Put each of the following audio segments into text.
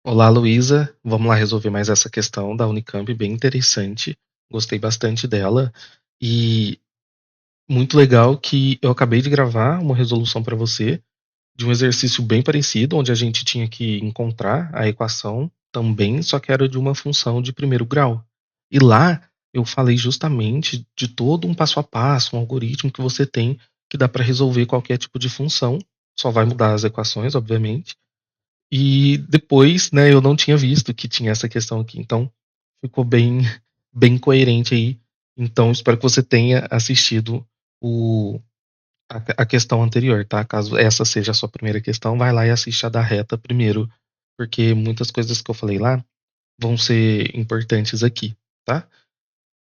Olá, Luísa. Vamos lá resolver mais essa questão da Unicamp, bem interessante. Gostei bastante dela. E muito legal que eu acabei de gravar uma resolução para você de um exercício bem parecido, onde a gente tinha que encontrar a equação também, só que era de uma função de primeiro grau. E lá eu falei justamente de todo um passo a passo, um algoritmo que você tem que dá para resolver qualquer tipo de função. Só vai mudar as equações, obviamente. E depois, né, eu não tinha visto que tinha essa questão aqui, então ficou bem coerente aí. Então, espero que você tenha assistido a questão anterior, tá? Caso essa seja a sua primeira questão, vai lá e assiste a da reta primeiro, porque muitas coisas que eu falei lá vão ser importantes aqui, tá?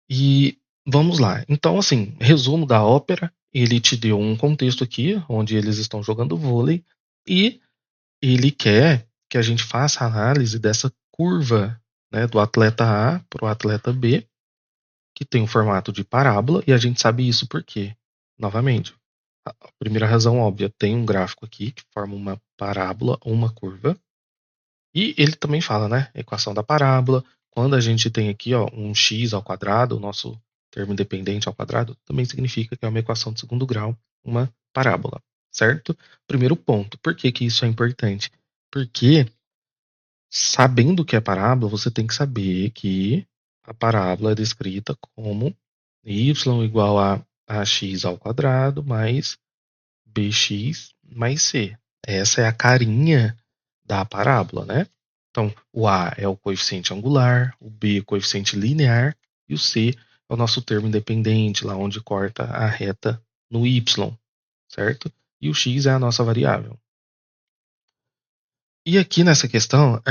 E vamos lá. Então, assim, resumo da ópera, ele te deu um contexto aqui, onde eles estão jogando vôlei, e ele quer que a gente faça a análise dessa curva, né, do atleta A para o atleta B, que tem um formato de parábola, e a gente sabe isso porque, novamente, a primeira razão óbvia, tem um gráfico aqui que forma uma parábola ou uma curva, e ele também fala, né, equação da parábola, quando a gente tem aqui ó, um x ao quadrado, o nosso termo independente ao quadrado, também significa que é uma equação de segundo grau, uma parábola, certo? Primeiro ponto, por que que isso é importante? Porque sabendo que é parábola, você tem que saber que a parábola é descrita como y igual a ax ao quadrado mais bx mais c. Essa é a carinha da parábola, né? Então, o a é o coeficiente angular, o b é o coeficiente linear e o c é o nosso termo independente, lá onde corta a reta no y, certo? E o x é a nossa variável. E aqui nessa questão,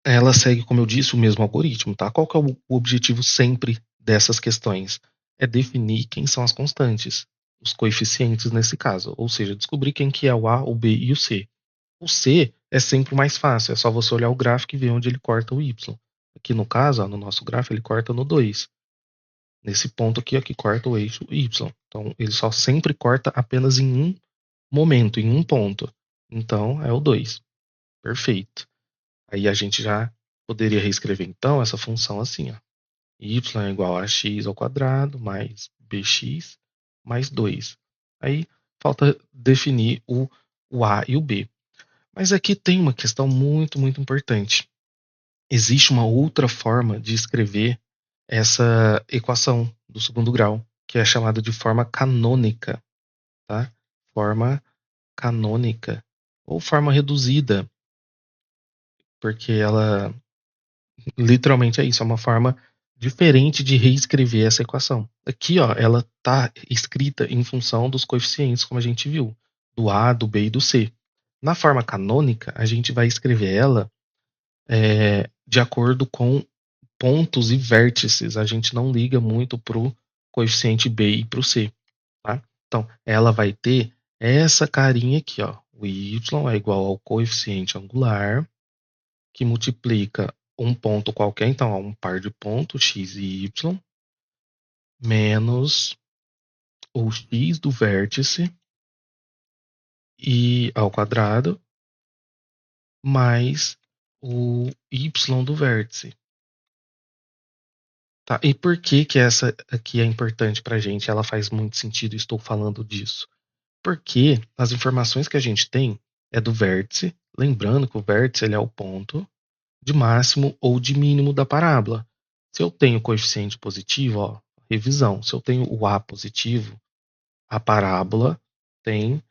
ela segue, como eu disse, o mesmo algoritmo, tá? Qual que é o objetivo sempre dessas questões? É definir quem são as constantes, os coeficientes nesse caso, ou seja, descobrir quem que é o A, o B e o C. O C é sempre o mais fácil, é só você olhar o gráfico e ver onde ele corta o Y. Aqui no caso, ó, no nosso gráfico, ele corta no 2. Nesse ponto aqui, ó, que corta o eixo Y. Então, ele só sempre corta apenas em um momento, em um ponto. Então, é o 2. Perfeito. Aí a gente já poderia reescrever então essa função assim, ó. Y é igual a x ao quadrado mais bx mais 2. Aí falta definir o a e o b. Mas aqui tem uma questão muito importante. Existe uma outra forma de escrever essa equação do segundo grau, que é chamada de forma canônica, tá? Forma canônica ou forma reduzida, porque ela literalmente é isso, é uma forma diferente de reescrever essa equação. Aqui, ó, ela está escrita em função dos coeficientes, como a gente viu, do A, do B e do C. Na forma canônica, a gente vai escrever ela de acordo com pontos e vértices. A gente não liga muito para o coeficiente B e para o C. Tá? Então, ela vai ter essa carinha aqui, ó. O y é igual ao coeficiente angular que multiplica um ponto qualquer, então um par de pontos, x e y, menos o x do vértice e ao quadrado, mais o y do vértice. Tá? E por que que essa aqui é importante para a gente? Ela faz muito sentido, estou falando disso. Porque as informações que a gente tem é do vértice, lembrando que o vértice ele é o ponto de máximo ou de mínimo da parábola. Se eu tenho coeficiente positivo, ó, revisão, se eu tenho o A positivo, a parábola tem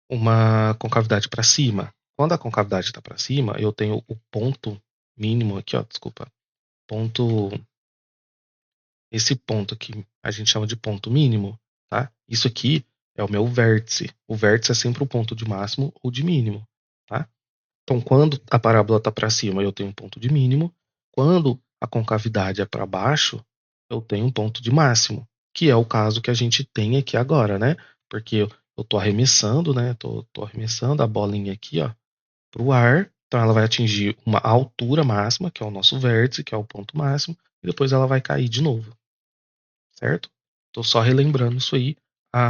uma concavidade para cima. Quando a concavidade está para cima, eu tenho o ponto mínimo aqui, ó, desculpa, ponto, esse ponto aqui a gente chama de ponto mínimo, tá? Isso aqui é o meu vértice. O vértice é sempre o ponto de máximo ou de mínimo, tá? Então, quando a parábola está para cima, eu tenho um ponto de mínimo. Quando a concavidade é para baixo, eu tenho um ponto de máximo, que é o caso que a gente tem aqui agora, né? Porque eu estou arremessando, né? Tô arremessando a bolinha aqui, ó, para o ar. Então, ela vai atingir uma altura máxima, que é o nosso vértice, que é o ponto máximo, e depois ela vai cair de novo, certo? Estou só relembrando isso aí.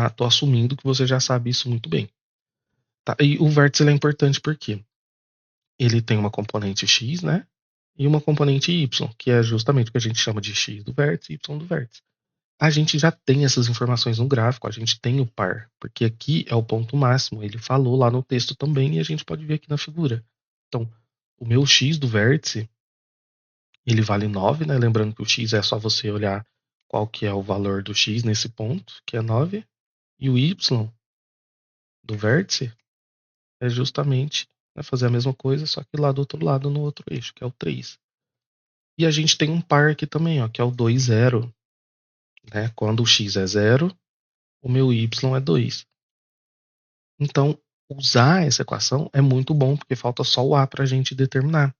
Estou assumindo que você já sabe isso muito bem. Tá? E o vértice ele é importante por quê? ele tem uma componente x, né? E uma componente y, que é justamente o que a gente chama de x do vértice e y do vértice. A gente já tem essas informações no gráfico, a gente tem o par, porque aqui é o ponto máximo. Ele falou lá no texto também e a gente pode ver aqui na figura. Então, o meu x do vértice, ele vale 9, né? Lembrando que o x é só você olhar qual que é o valor do x nesse ponto, que é 9. E o y do vértice é justamente, né, fazer a mesma coisa, só que lá do outro lado, no outro eixo, que é o 3. E a gente tem um par aqui também, ó, que é o 2, 0. Né? Quando o x é 0, o meu y é 2. Então, usar essa equação é muito bom, porque falta só o a para a gente determinar.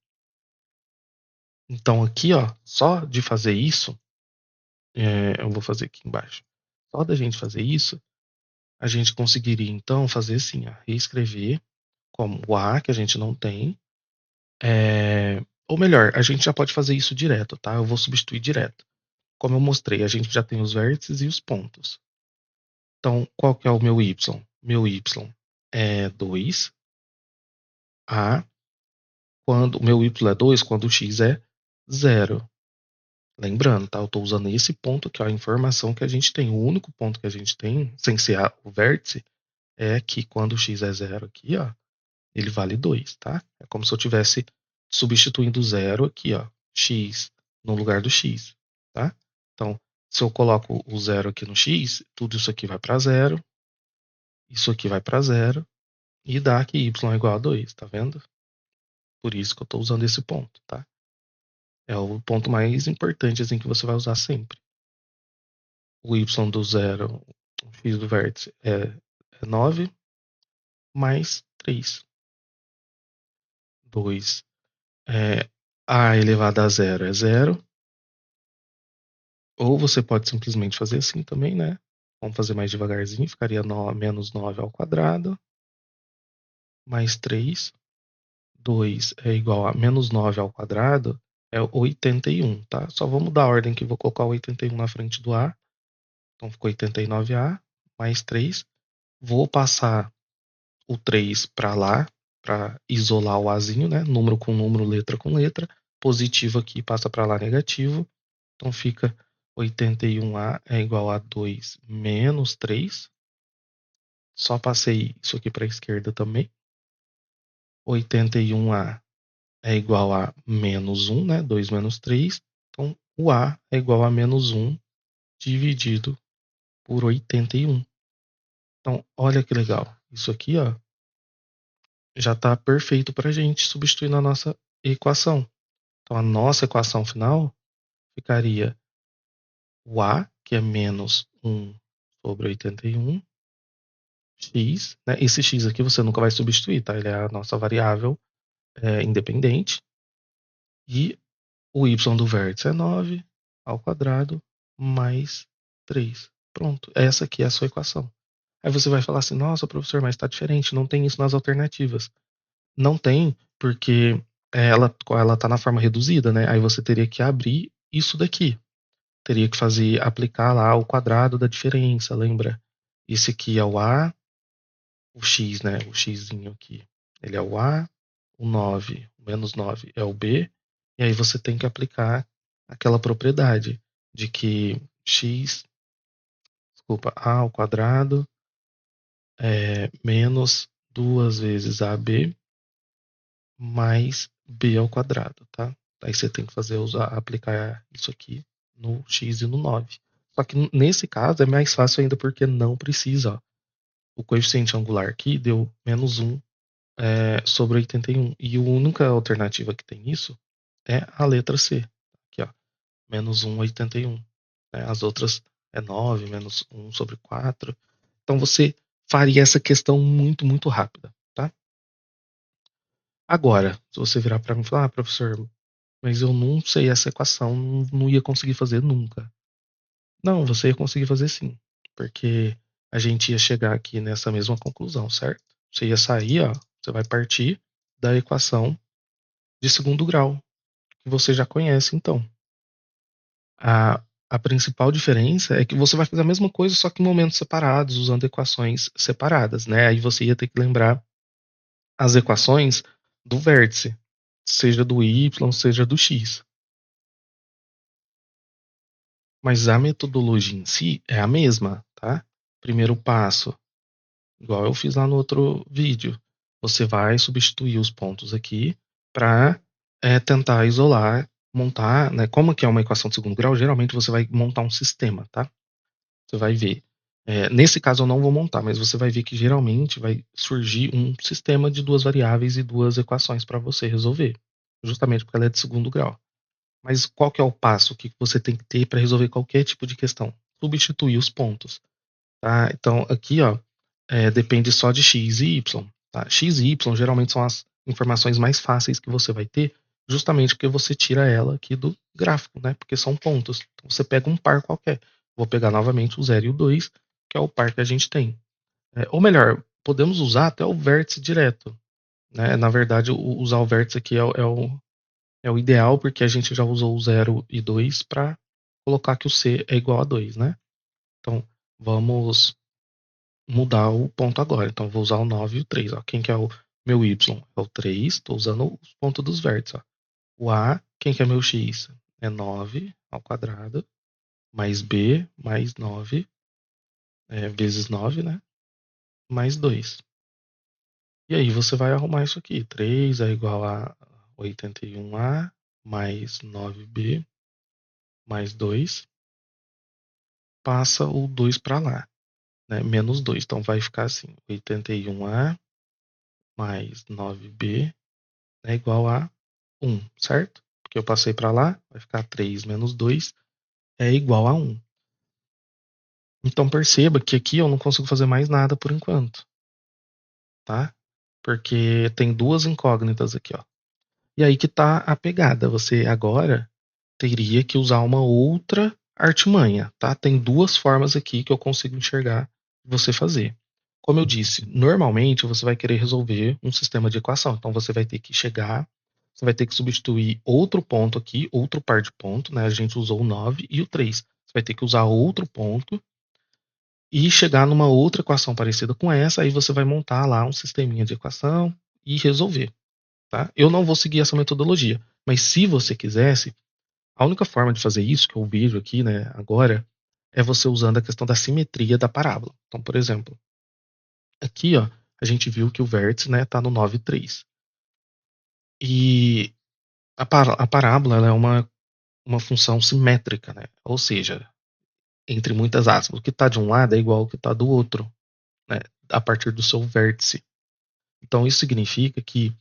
Então, aqui, ó, só de fazer isso, eu vou fazer aqui embaixo. Só da gente fazer isso, a gente conseguiria, então, fazer assim, ó, reescrever como o a, que a gente não tem, ou melhor, a gente já pode fazer isso direto, tá? Eu vou substituir direto. Como eu mostrei, a gente já tem os vértices e os pontos. Então, qual que é o meu y? Meu y é 2, a, quando o meu y é 2, quando o x é 0. Lembrando, tá? Eu estou usando esse ponto aqui, ó, a informação que a gente tem. O único ponto que a gente tem, sem ser o vértice, é que quando o x é 0 aqui, ó, ele vale 2, tá? É como se eu estivesse substituindo 0 aqui, ó, x no lugar do x, tá? Então, se eu coloco o 0 aqui no x, tudo isso aqui vai para 0, isso aqui vai para 0, e dá que y é igual a 2, tá vendo? Por isso que eu estou usando esse ponto, tá? É o ponto mais importante assim que você vai usar sempre. O y do zero, o x do vértice é 9 mais 3. 2. A elevado a zero é 0. Ou você pode simplesmente fazer assim também, né? Vamos fazer mais devagarzinho. Ficaria menos 9 ao quadrado. Mais 3. 2 é igual a menos 9 ao quadrado. É 81, tá? Só vou mudar a ordem que vou colocar o 81 na frente do A. Então ficou 89A mais 3. Vou passar o 3 para lá, para isolar o Azinho, né? Número com número, letra com letra. Positivo aqui passa para lá negativo. Então fica 81A é igual a 2 menos 3. Só passei isso aqui para a esquerda também. 81A é igual a menos 1, né? 2 menos 3. Então o A é igual a menos 1 dividido por 81. Então, olha que legal. Isso aqui, ó, já está perfeito para a gente substituir na nossa equação. Então, a nossa equação final ficaria o A, que é menos 1 sobre 81, x, né? Esse x aqui você nunca vai substituir, tá? Ele é a nossa variável independente. E o y do vértice é 9 ao quadrado mais 3. Pronto, essa aqui é a sua equação. Aí você vai falar assim, nossa, professor, mas está diferente, não tem isso nas alternativas. Não tem, porque ela está na forma reduzida, né? Aí você teria que abrir isso daqui. Teria que aplicar lá o quadrado da diferença, lembra? Esse aqui é o A, o X, né? O Xzinho aqui. Ele é o A, o 9, o menos 9 é o B, e aí você tem que aplicar aquela propriedade de que A ao quadrado é menos 2 vezes AB mais B ao quadrado, tá? Aí você tem que aplicar isso aqui no x e no 9. Só que nesse caso é mais fácil ainda porque não precisa. Ó. O coeficiente angular aqui deu menos 1 sobre 81. E a única alternativa que tem isso é a letra C. Aqui, ó, menos 1, 81. Né? As outras é 9, menos 1 sobre 4. Então você faria essa questão muito, muito rápida, tá? Agora, se você virar para mim e falar, professor, mas eu não sei essa equação, não ia conseguir fazer nunca. Não, você ia conseguir fazer sim, porque a gente ia chegar aqui nessa mesma conclusão, certo? Você ia sair, ó, você vai partir da equação de segundo grau, que você já conhece, então. A principal diferença é que você vai fazer a mesma coisa, só que em momentos separados, usando equações separadas, né? Aí você ia ter que lembrar as equações do vértice, seja do y, seja do x. Mas a metodologia em si é a mesma, tá? Primeiro passo, igual eu fiz lá no outro vídeo, você vai substituir os pontos aqui para tentar isolar, montar, né? Como que é uma equação de segundo grau, geralmente você vai montar um sistema, tá? Você vai ver. Nesse caso eu não vou montar, mas você vai ver que geralmente vai surgir um sistema de duas variáveis e duas equações para você resolver, justamente porque ela é de segundo grau. Mas qual que é o passo que você tem que ter para resolver qualquer tipo de questão? Substituir os pontos. Tá? Então, aqui, ó, depende só de x e y. Tá? X e y geralmente são as informações mais fáceis que você vai ter, justamente porque você tira ela aqui do gráfico, né? Porque são pontos. Então, você pega um par qualquer. Vou pegar novamente o 0 e o 2, que é o par que a gente tem. Ou melhor, podemos usar até o vértice direto. Né? Na verdade, usar o vértice aqui é o ideal, porque a gente já usou o 0 e 2 para colocar que o C é igual a 2, né? Então, vamos mudar o ponto agora. Então, vou usar o 9 e o 3. Ó. Quem que é o meu Y? É o 3. Estou usando os pontos dos vértices. Ó. O A, quem que é meu X? É 9 ao quadrado, mais B, mais 9, vezes 9, né? Mais 2. E aí você vai arrumar isso aqui. 3 é igual a 81A, mais 9B, mais 2. Passa o 2 para lá, né? Menos 2. Então vai ficar assim: 81A mais 9B é igual a 1, certo? Porque eu passei para lá, vai ficar 3 menos 2 é igual a 1. Então perceba que aqui eu não consigo fazer mais nada por enquanto, tá? Porque tem duas incógnitas aqui, ó. E aí que tá a pegada. Você agora teria que usar uma outra artimanha, tá? Tem duas formas aqui que eu consigo enxergar você fazer. Como eu disse, normalmente você vai querer resolver um sistema de equação. Então você vai ter que chegar, você vai ter que substituir outro ponto aqui, outro par de ponto, né? A gente usou o 9 e o 3. Você vai ter que usar outro ponto e chegar numa outra equação parecida com essa, aí você vai montar lá um sisteminha de equação e resolver, tá? Eu não vou seguir essa metodologia, mas se você quisesse, a única forma de fazer isso que eu vejo aqui, né, agora, é você usando a questão da simetria da parábola. Então, por exemplo, aqui, ó, a gente viu que o vértice, né, tá no 9, 3. E a parábola ela é uma função simétrica, né? Ou seja, entre muitas aspas, o que está de um lado é igual ao que está do outro, né? A partir do seu vértice. Então isso significa que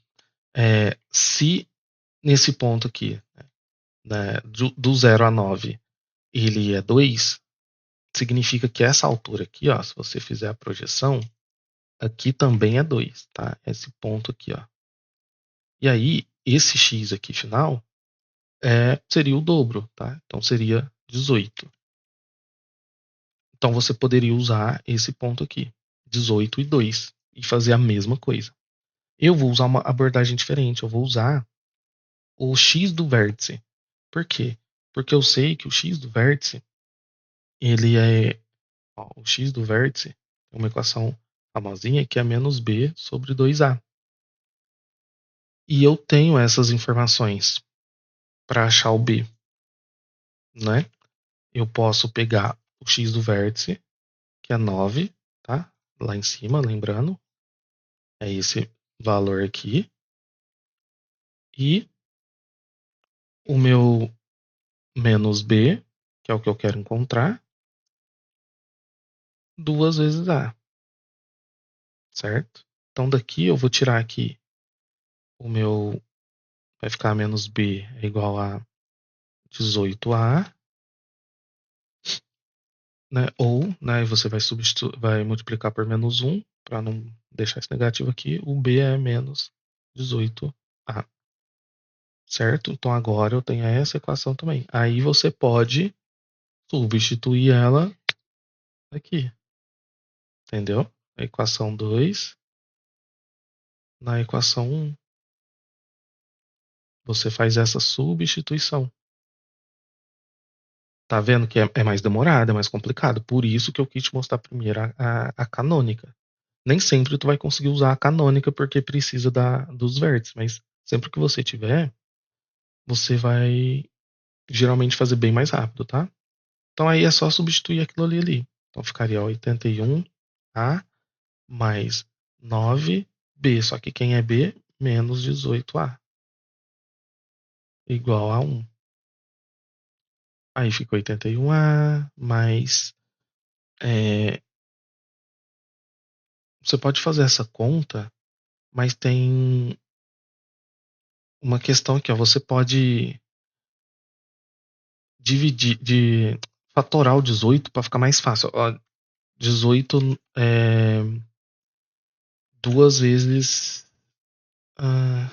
se nesse ponto aqui, né, do 0 a 9, ele é 2, significa que essa altura aqui, ó, se você fizer a projeção, aqui também é 2, tá? Esse ponto aqui, ó. E aí, esse x aqui final seria o dobro, tá? Então seria 18. Então você poderia usar esse ponto aqui, 18 e 2, e fazer a mesma coisa. Eu vou usar uma abordagem diferente, eu vou usar o x do vértice. Por quê? Porque eu sei que o x do vértice, ele o x do vértice é uma equação famosinha que é menos b sobre 2a. E eu tenho essas informações para achar o b, né? Eu posso pegar o x do vértice, que é 9, tá? Lá em cima, lembrando, é esse valor aqui. E o meu menos b, que é o que eu quero encontrar, duas vezes a, certo? Então daqui eu vou tirar aqui o meu, vai ficar menos b é igual a 18a, né? Ou, né, você vai multiplicar por menos 1, para não deixar esse negativo aqui, o b é menos 18a, certo? Então agora eu tenho essa equação também. Aí você pode substituir ela aqui, entendeu? A equação 2 na equação 1. Você faz essa substituição. Tá vendo que é mais demorado, é mais complicado. Por isso que eu quis te mostrar primeiro a canônica. Nem sempre tu vai conseguir usar a canônica porque precisa dos vértices, mas sempre que você tiver, você vai geralmente fazer bem mais rápido, tá? Então aí é só substituir aquilo ali. Então ficaria 81A mais 9B, só que quem é B? Menos 18A, igual a 1. Aí fica 81A mais... você pode fazer essa conta, mas tem uma questão aqui, ó. Você pode fatorar o 18 para ficar mais fácil. Ó, 18 é duas vezes. ah,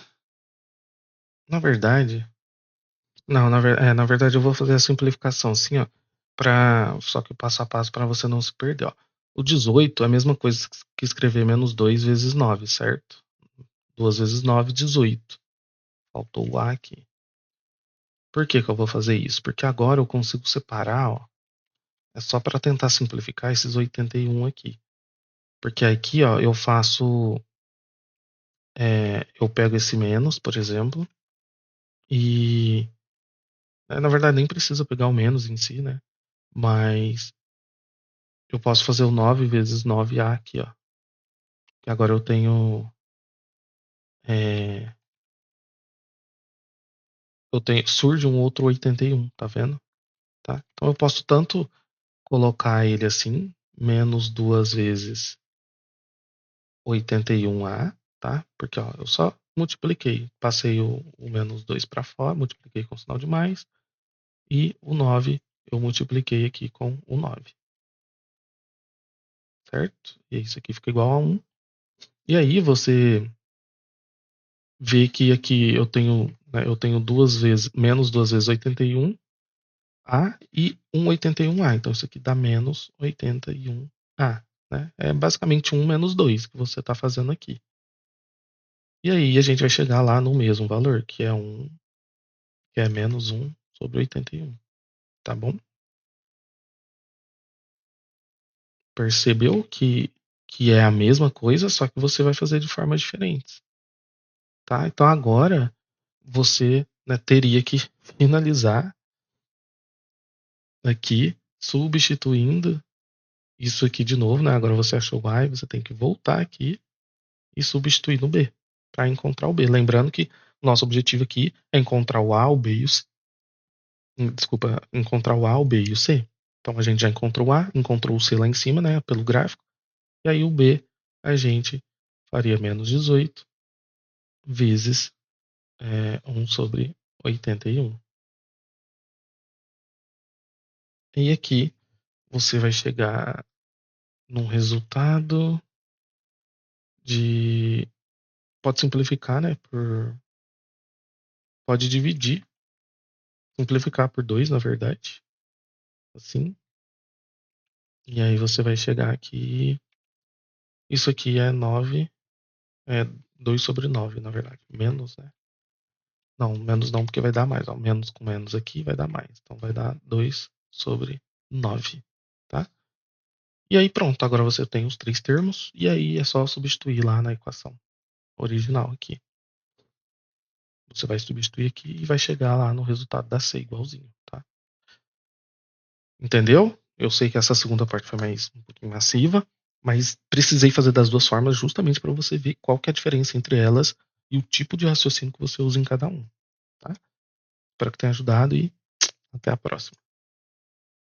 na verdade. Não, na verdade eu vou fazer a simplificação assim, ó. Só que o passo a passo para você não se perder, ó. O 18 é a mesma coisa que escrever menos 2 vezes 9, certo? 2 vezes 9, 18. Faltou o A aqui. Por que que eu vou fazer isso? Porque agora eu consigo separar, ó. É só para tentar simplificar esses 81 aqui. Porque aqui, ó, eu faço. Eu pego esse menos, por exemplo, e. Na verdade, nem precisa pegar o menos em si, né? Mas eu posso fazer o 9 vezes 9A aqui, ó. Que agora eu tenho. é, surge um outro 81, tá vendo? Tá? Então eu posso tanto colocar ele assim, menos duas vezes 81A, tá? Porque ó, eu só multipliquei, passei o menos 2 para fora, multipliquei com o sinal de mais, e o 9 eu multipliquei aqui com o 9, certo? E isso aqui fica igual a 1. E aí você vê que aqui eu tenho duas vezes, menos duas vezes 81A e um 81A. Então isso aqui dá menos 81A, né? É basicamente 1 menos 2 que você está fazendo aqui. E aí a gente vai chegar lá no mesmo valor, que é menos 1 sobre 81, tá bom? Percebeu que é a mesma coisa, só que você vai fazer de formas diferentes, tá? Então agora você, né, teria que finalizar aqui, substituindo isso aqui de novo, né? Agora você achou o A e você tem que voltar aqui e substituir no B para encontrar o B. Lembrando que nosso objetivo aqui é encontrar o A, o B e o C. Desculpa, encontrar o A, o B e o C. Então a gente já encontrou o A, encontrou o C lá em cima, né? Pelo gráfico. E aí o B a gente faria menos 18 vezes 1 sobre 81. E aqui você vai chegar num resultado de. Pode simplificar, né? Pode dividir, simplificar por 2, na verdade. Assim. E aí você vai chegar aqui. Isso aqui é 9. É 2 sobre 9, na verdade. Menos, né? Não, menos não, porque vai dar mais. Ó. Menos com menos aqui vai dar mais. Então vai dar 2 sobre 9. Tá? E aí pronto, agora você tem os três termos. E aí é só substituir lá na equação original aqui. Você vai substituir aqui e vai chegar lá no resultado da C igualzinho, tá? Entendeu? Eu sei que essa segunda parte foi um pouquinho massiva, mas precisei fazer das duas formas justamente para você ver qual que é a diferença entre elas e o tipo de raciocínio que você usa em cada um, tá? Espero que tenha ajudado e até a próxima.